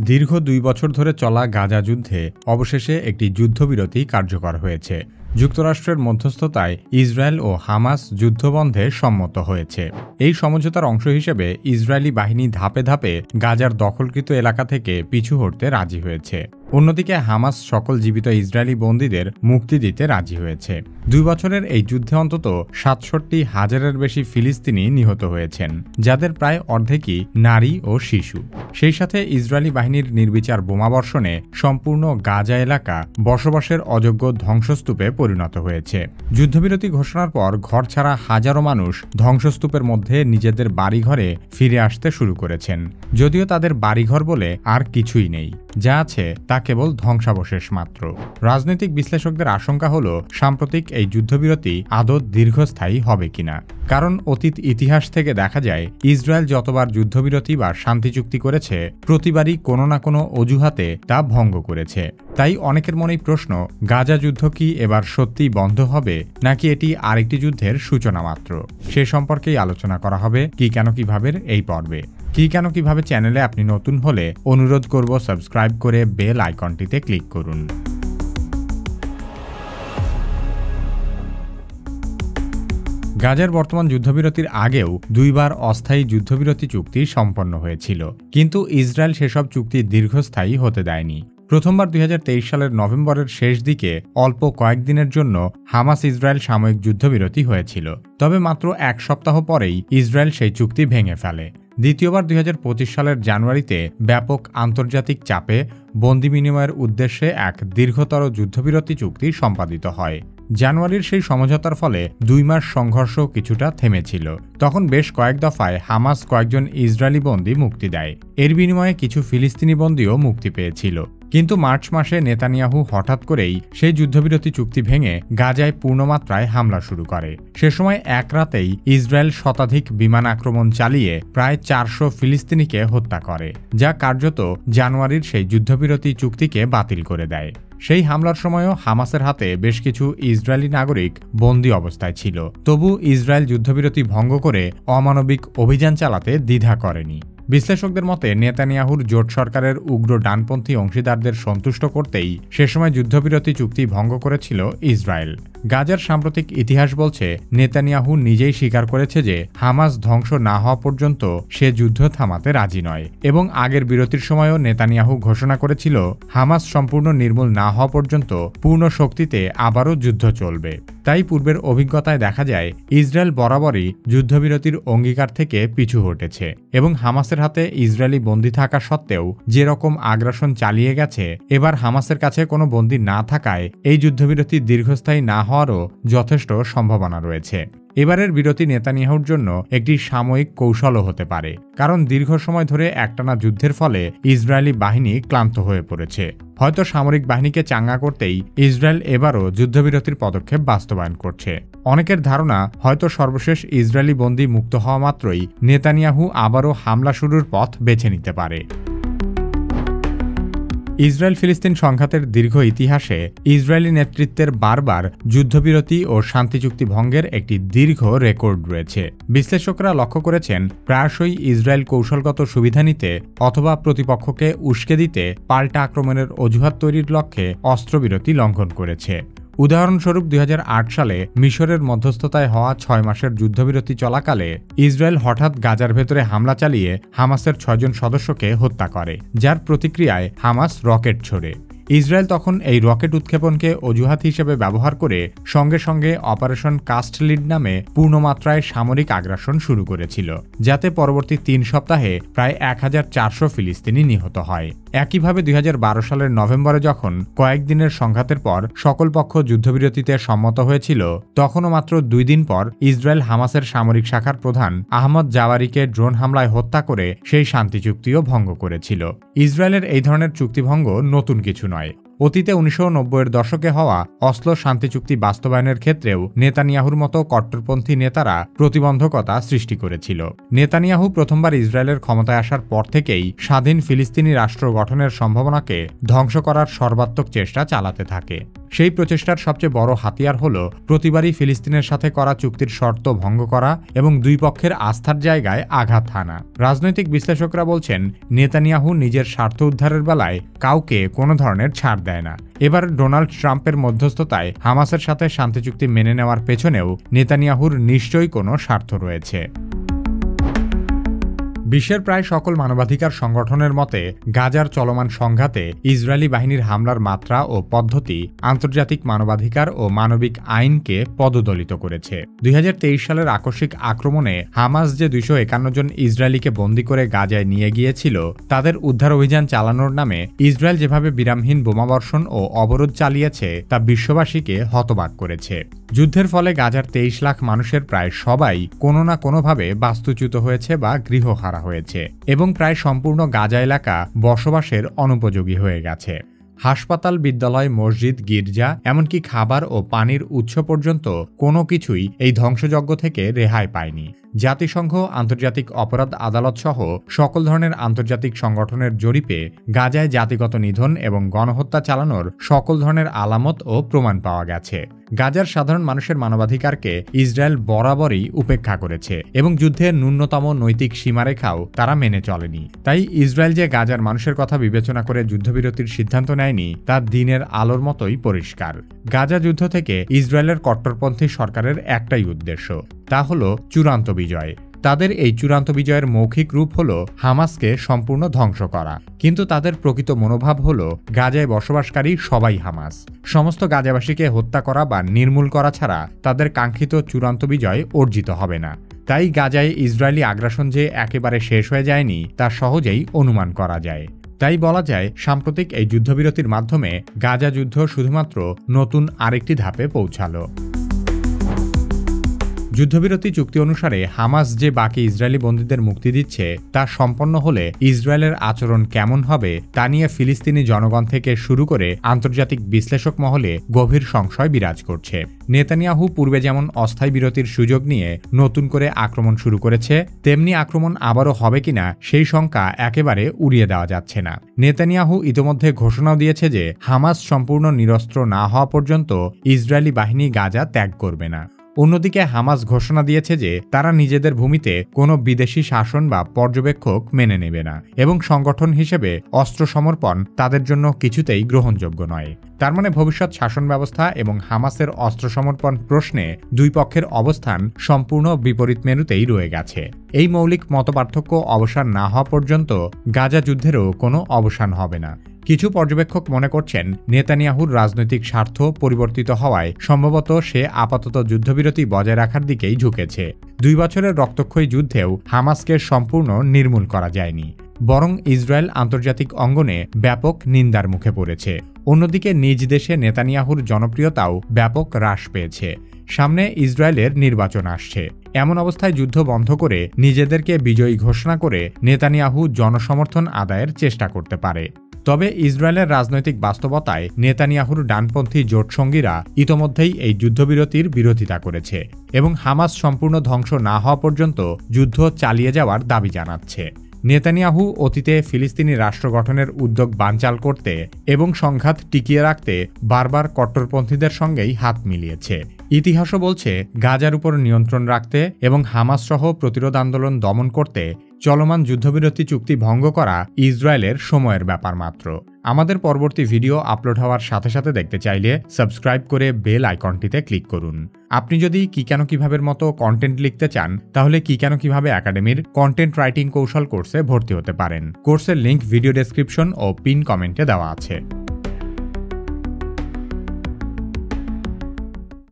দীর্ঘ ২ বছর ধরে চলা গাজা যুদ্ধে অবশেষে একটি যুদ্ধবিরতি কার্যকর হয়েছে। যুক্তরাষ্ট্রের মধ্যস্থতায় ইসরায়েল ও হামাস যুদ্ধবন্ধে সম্মত হয়েছে। এই সমঝোতার অংশ হিসেবে ইসরায়েলি বাহিনী ধাপে ধাপে গাজার দখলকৃত এলাকা থেকে পিছু হটতে রাজি হয়েছে। অন্যদিকে হামাস সকল জীবিত ইসরায়েলি বন্দীদের মুক্তি দিতে রাজি হয়েছে। ২ বছরের এই যুদ্ধে অন্তত ৬৭,০০০-এর বেশি ফিলিস্তিনি নিহত হয়েছেন, যাদের প্রায় অর্ধেকই নারী ও শিশু। সেই সাথে ইসরায়েলি বাহিনীর নির্বিচার বোমাবর্ষণে সম্পূর্ণ গাজা এলাকা বসবাসের অযোগ্য ধ্বংসস্তূপে পরিণত হয়েছে। যুদ্ধবিরতি ঘোষণার পর ঘর ছাড়া হাজারো মানুষ ধ্বংসস্তূপের মধ্যে নিজেদের বাড়িঘরে ফিরে আসতে শুরু করেছেন, যদিও তাদের বাড়িঘর বলে আর কিছুই নেই। যা আছে তা কেবল ধ্বংসাবশেষ মাত্র। রাজনৈতিক বিশ্লেষকদের আশঙ্কা হল সাম্প্রতিক এই যুদ্ধবিরতি আদৌ দীর্ঘস্থায়ী হবে কিনা। কারণ অতীত ইতিহাস থেকে দেখা যায় ইসরায়েল যতবার যুদ্ধবিরতি বা শান্তি চুক্তি করেছে প্রতিবারই কোনো না কোনো অজুহাতে তা ভঙ্গ করেছে। তাই অনেকের মনেই প্রশ্ন, গাজা যুদ্ধ কি এবার সত্যিই বন্ধ হবে, নাকি এটি আরেকটি যুদ্ধের সূচনা মাত্র? সে সম্পর্কেই আলোচনা করা হবে কি কেন কিভাবে এই পর্বে। কি কেন কিভাবে চ্যানেলে আপনি নতুন হলে অনুরোধ করব সাবস্ক্রাইব করে বেল আইকনটিতে ক্লিক করুন। গাজার বর্তমান যুদ্ধবিরতির আগেও ২ বার অস্থায়ী যুদ্ধবিরতি চুক্তি সম্পন্ন হয়েছিল, কিন্তু ইসরায়েল সেসব চুক্তি দীর্ঘস্থায়ী হতে দেয়নি। প্রথমবার ২০২৩ সালের নভেম্বরের শেষ দিকে অল্প কয়েকদিনের জন্য হামাস ইসরায়েল সাময়িক যুদ্ধবিরতি হয়েছিল। তবে মাত্র ১ সপ্তাহ পরেই ইসরায়েল সেই চুক্তি ভেঙে ফেলে। দ্বিতীয়বার ২০২৫ সালের জানুয়ারিতে ব্যাপক আন্তর্জাতিক চাপে বন্দি বিনিময়ের উদ্দেশ্যে এক দীর্ঘতর যুদ্ধবিরতি চুক্তি সম্পাদিত হয়। জানুয়ারির সেই সমঝোতার ফলে ২ মাস সংঘর্ষ কিছুটা থেমেছিল। তখন বেশ কয়েক দফায় হামাস কয়েকজন ইসরায়েলি বন্দী মুক্তি দেয়। এর বিনিময়ে কিছু ফিলিস্তিনি বন্দীও মুক্তি পেয়েছিল। কিন্তু মার্চ মাসে নেতানিয়াহু হঠাৎ করেই সেই যুদ্ধবিরতি চুক্তি ভেঙে গাজায় পূর্ণমাত্রায় হামলা শুরু করে। সে সময় এক রাতেই ইসরায়েল শতাধিক বিমান আক্রমণ চালিয়ে প্রায় ৪০০ ফিলিস্তিনিকে হত্যা করে, যা কার্যত জানুয়ারির সেই যুদ্ধবিরতি চুক্তিকে বাতিল করে দেয়। সেই হামলার সময়ও হামাসের হাতে বেশ কিছু ইসরায়েলি নাগরিক বন্দী অবস্থায় ছিল। তবু ইসরায়েল যুদ্ধবিরতি ভঙ্গ করে অমানবিক অভিযান চালাতে দ্বিধা করেনি। বিশ্লেষকদের মতে নেতানিয়াহুর জোট সরকারের উগ্র ডানপন্থী অংশীদারদের সন্তুষ্ট করতেই সে সময় যুদ্ধবিরতি চুক্তি ভঙ্গ করেছিল ইসরায়েল। গাজার সাম্প্রতিক ইতিহাস বলছে নেতানিয়াহু নিজেই স্বীকার করেছে যে হামাস ধ্বংস না হওয়া পর্যন্ত সে যুদ্ধ থামাতে রাজি নয়, এবং আগের বিরতির সময়ও নেতানিয়াহু ঘোষণা করেছিল হামাস সম্পূর্ণ নির্মূল না হওয়া পর্যন্ত পূর্ণ শক্তিতে আবারও যুদ্ধ চলবে। তাই পূর্বের অভিজ্ঞতায় দেখা যায় ইসরায়েল বরাবরই যুদ্ধবিরতির অঙ্গীকার থেকে পিছু হটেছে, এবং হামাসের হাতে ইসরায়েলি বন্দী থাকা সত্ত্বেও যেরকম আগ্রাসন চালিয়ে গেছে, এবার হামাসের কাছে কোনো বন্দী না থাকায় এই যুদ্ধবিরতি দীর্ঘস্থায়ী না হওয়ারও যথেষ্ট সম্ভাবনা রয়েছে। এবারের বিরতি নেতানিয়াহুর জন্য একটি সাময়িক কৌশলও হতে পারে, কারণ দীর্ঘ সময় ধরে একটানা যুদ্ধের ফলে ইসরায়েলি বাহিনী ক্লান্ত হয়ে পড়েছে। হয়তো সামরিক বাহিনীকে চাঙ্গা করতেই ইসরায়েল এবারও যুদ্ধবিরতির পদক্ষেপ বাস্তবায়ন করছে। অনেকের ধারণা হয়তো সর্বশেষ ইসরায়েলি বন্দী মুক্ত হওয়া মাত্রই নেতানিয়াহু আবারও হামলা শুরুর পথ বেছে নিতে পারে। ইসরায়েল ফিলিস্তিন সংঘাতের দীর্ঘ ইতিহাসে ইসরায়েলি নেতৃত্বের বারবার যুদ্ধবিরতি ও শান্তি চুক্তি ভঙ্গের একটি দীর্ঘ রেকর্ড রয়েছে। বিশ্লেষকরা লক্ষ্য করেছেন প্রায়শই ইসরায়েল কৌশলগত সুবিধা নিতে অথবা প্রতিপক্ষকে উস্কে দিতে পাল্টা আক্রমণের অজুহাত তৈরির লক্ষ্যে অস্ত্রবিরতি লঙ্ঘন করেছে। উদাহরণস্বরূপ ২০০৮ সালে মিশরের মধ্যস্থতায় হওয়া ৬ মাসের যুদ্ধবিরতি চলাকালে ইসরায়েল হঠাৎ গাজার ভেতরে হামলা চালিয়ে হামাসের ৬ জন সদস্যকে হত্যা করে, যার প্রতিক্রিয়ায় হামাস রকেট ছোড়ে। ইসরায়েল তখন এই রকেট উৎক্ষেপণকে অজুহাত হিসেবে ব্যবহার করে সঙ্গে সঙ্গে অপারেশন কাস্টলিড নামে পূর্ণমাত্রায় সামরিক আগ্রাসন শুরু করেছিল, যাতে পরবর্তী ৩ সপ্তাহে প্রায় ১,৪০০ ফিলিস্তিনি নিহত হয়। একইভাবে ২০১২ সালের নভেম্বরে যখন কয়েকদিনের সংঘাতের পর সকল পক্ষ যুদ্ধবিরতিতে সম্মত হয়েছিল, তখনও মাত্র ২ দিন পর ইসরায়েল হামাসের সামরিক শাখার প্রধান আহমদ জাওয়ারিকে ড্রোন হামলায় হত্যা করে সেই শান্তি চুক্তিও ভঙ্গ করেছিল। ইসরায়েলের এই ধরনের চুক্তিভঙ্গ নতুন কিছু নয়। অতীতে ১৯৯০-এর দশকে হওয়া অসলো শান্তি চুক্তি বাস্তবায়নের ক্ষেত্রেও নেতানিয়াহুর মতো কট্টরপন্থী নেতারা প্রতিবন্ধকতা সৃষ্টি করেছিল। নেতানিয়াহু প্রথমবার ইসরায়েলের ক্ষমতায় আসার পর থেকেই স্বাধীন ফিলিস্তিনি রাষ্ট্র গঠনের সম্ভাবনাকে ধ্বংস করার সর্বাত্মক চেষ্টা চালাতে থাকে। সেই প্রচেষ্টার সবচেয়ে বড় হাতিয়ার হল প্রতিবারই ফিলিস্তিনের সাথে করা চুক্তির শর্ত ভঙ্গ করা এবং দুই পক্ষের আস্থার জায়গায় আঘাত হানা। রাজনৈতিক বিশ্লেষকরা বলছেন, নেতানিয়াহু নিজের স্বার্থ উদ্ধারের বেলায় কাউকে কোনো ধরনের ছাড় দেয় না। এবার ডোনাল্ড ট্রাম্পের মধ্যস্থতায় হামাসের সাথে শান্তি চুক্তি মেনে নেওয়ার পেছনেও নেতানিয়াহুর নিশ্চয়ই কোনো স্বার্থ রয়েছে। বিশ্বের প্রায় সকল মানবাধিকার সংগঠনের মতে গাজার চলমান সংঘাতে ইসরায়েলি বাহিনীর হামলার মাত্রা ও পদ্ধতি আন্তর্জাতিক মানবাধিকার ও মানবিক আইনকে পদদলিত করেছে। 2023 সালের আকস্মিক আক্রমণে হামাস যে 251 জন ইসরায়েলিকে বন্দী করে গাজায় নিয়ে গিয়েছিল, তাদের উদ্ধার অভিযান চালানোর নামে ইসরায়েল যেভাবে বিরামহীন বোমাবর্ষণ ও অবরোধ চালিয়েছে তা বিশ্ববাসীকে হতবাক করেছে। যুদ্ধের ফলে গাজার 23 লাখ মানুষের প্রায় সবাই কোনো না কোনোভাবে বাস্তুচ্যুত হয়েছে বা গৃহহারা হয়েছে এবং প্রায় সম্পূর্ণ গাজা এলাকা বসবাসের অনুপযোগী হয়ে গেছে। হাসপাতাল, বিদ্যালয়, মসজিদ, গির্জা, এমনকি খাবার ও পানির উৎস পর্যন্ত কোনো কিছুই এই ধ্বংসযজ্ঞ থেকে রেহাই পায়নি। জাতিসংঘ, আন্তর্জাতিক অপরাধ আদালত সহ সকল ধরনের আন্তর্জাতিক সংগঠনের জরিপে গাজায় জাতিগত নিধন এবং গণহত্যা চালানোর সকল ধরনের আলামত ও প্রমাণ পাওয়া গেছে। গাজার সাধারণ মানুষের মানবাধিকারকে ইসরায়েল বরাবরই উপেক্ষা করেছে এবং যুদ্ধের ন্যূনতম নৈতিক সীমারেখাও তারা মেনে চলেনি। তাই ইসরায়েল যে গাজার মানুষের কথা বিবেচনা করে যুদ্ধবিরতির সিদ্ধান্ত নেয়নি তা দিনের আলোর মতোই পরিষ্কার। গাজা যুদ্ধ থেকে ইসরায়েলের কট্টরপন্থী সরকারের একটাই উদ্দেশ্য, তা হল চূড়ান্ত বিজয়। তাদের এই চূড়ান্ত বিজয়ের মৌখিক রূপ হল হামাসকে সম্পূর্ণ ধ্বংস করা, কিন্তু তাদের প্রকৃত মনোভাব হল গাজায় বসবাসকারী সবাই হামাস। সমস্ত গাজাবাসীকে হত্যা করা বা নির্মূল করা ছাড়া তাদের কাঙ্ক্ষিত চূড়ান্ত বিজয় অর্জিত হবে না। তাই গাজায় ইসরায়েলি আগ্রাসন যে একেবারে শেষ হয়ে যায়নি তা সহজেই অনুমান করা যায়। তাই বলা যায়, সাম্প্রতিক এই যুদ্ধবিরতির মাধ্যমে গাজা যুদ্ধ শুধুমাত্র নতুন আরেকটি ধাপে পৌঁছালো। যুদ্ধবিরতি চুক্তি অনুসারে হামাস যে বাকি ইসরায়েলি বন্দীদের মুক্তি দিচ্ছে তা সম্পন্ন হলে ইসরায়েলের আচরণ কেমন হবে তা নিয়ে ফিলিস্তিনি জনগণ থেকে শুরু করে আন্তর্জাতিক বিশ্লেষক মহলে গভীর সংশয় বিরাজ করছে। নেতানিয়াহু পূর্বে যেমন অস্থায়ী বিরতির সুযোগ নিয়ে নতুন করে আক্রমণ শুরু করেছে, তেমনি আক্রমণ আবারও হবে কিনা সেই শঙ্কা একেবারে উড়িয়ে দেওয়া যাচ্ছে না। নেতানিয়াহু ইতোমধ্যে ঘোষণাও দিয়েছে যে হামাস সম্পূর্ণ নিরস্ত্র না হওয়া পর্যন্ত ইসরায়েলি বাহিনী গাজা ত্যাগ করবে না। অন্যদিকে হামাস ঘোষণা দিয়েছে যে তারা নিজেদের ভূমিতে কোনো বিদেশি শাসন বা পর্যবেক্ষক মেনে নেবে না এবং সংগঠন হিসেবে অস্ত্র সমর্পণ তাদের জন্য কিছুতেই গ্রহণযোগ্য নয়। তার মানে ভবিষ্যৎ শাসন ব্যবস্থা এবং হামাসের অস্ত্র সমর্পণ প্রশ্নে দুই পক্ষের অবস্থান সম্পূর্ণ বিপরীত মেরুতেই রয়ে গেছে। এই মৌলিক মতপার্থক্য অবসান না হওয়া পর্যন্ত গাজা যুদ্ধেরও কোনো অবসান হবে না। কিছু পর্যবেক্ষক মনে করছেন, নেতানিয়াহুর রাজনৈতিক স্বার্থ পরিবর্তিত হওয়ায় সম্ভবত সে আপাতত যুদ্ধবিরতি বজায় রাখার দিকেই ঝুঁকেছে। 2 বছরের রক্তক্ষয়ী যুদ্ধেও হামাসকে সম্পূর্ণ নির্মূল করা যায়নি, বরং ইসরায়েল আন্তর্জাতিক অঙ্গনে ব্যাপক নিন্দার মুখে পড়েছে। অন্যদিকে নিজ দেশে নেতানিয়াহুর জনপ্রিয়তাও ব্যাপক হ্রাস পেয়েছে। সামনে ইসরায়েলের নির্বাচন আসছে। এমন অবস্থায় যুদ্ধ বন্ধ করে নিজেদেরকে বিজয়ী ঘোষণা করে নেতানিয়াহু জনসমর্থন আদায়ের চেষ্টা করতে পারে। তবে ইসরায়েলের রাজনৈতিক বাস্তবতায় নেতানিয়াহুর ডানপন্থী জোটসঙ্গীরা ইতোমধ্যেই এই যুদ্ধবিরতির বিরোধিতা করেছে এবং হামাস সম্পূর্ণ ধ্বংস না হওয়া পর্যন্ত যুদ্ধ চালিয়ে যাওয়ার দাবি জানাচ্ছে। নেতানিয়াহু অতীতে ফিলিস্তিনি রাষ্ট্র গঠনের উদ্যোগ বানচাল করতে এবং সংঘাত টিকিয়ে রাখতে বারবার কট্টরপন্থীদের সঙ্গেই হাত মিলিয়েছে। ইতিহাসও বলছে, গাজার উপর নিয়ন্ত্রণ রাখতে এবং হামাস সহ প্রতিরোধ আন্দোলন দমন করতে চলমান যুদ্ধবিরতি চুক্তি ভঙ্গ করা ইসরায়েলের সময়ের ব্যাপার মাত্র। আমাদের পরবর্তী ভিডিও আপলোড হওয়ার সাথে সাথে দেখতে চাইলে সাবস্ক্রাইব করে বেল আইকনটিতে ক্লিক করুন। আপনি যদি কি কেন কিভাবের মতো কন্টেন্ট লিখতে চান, তাহলে কি কেন কিভাবে একাডেমির কন্টেন্ট রাইটিং কৌশল কোর্সে ভর্তি হতে পারেন। কোর্সের লিংক ভিডিও ডেসক্রিপশন ও পিন কমেন্টে দেওয়া আছে।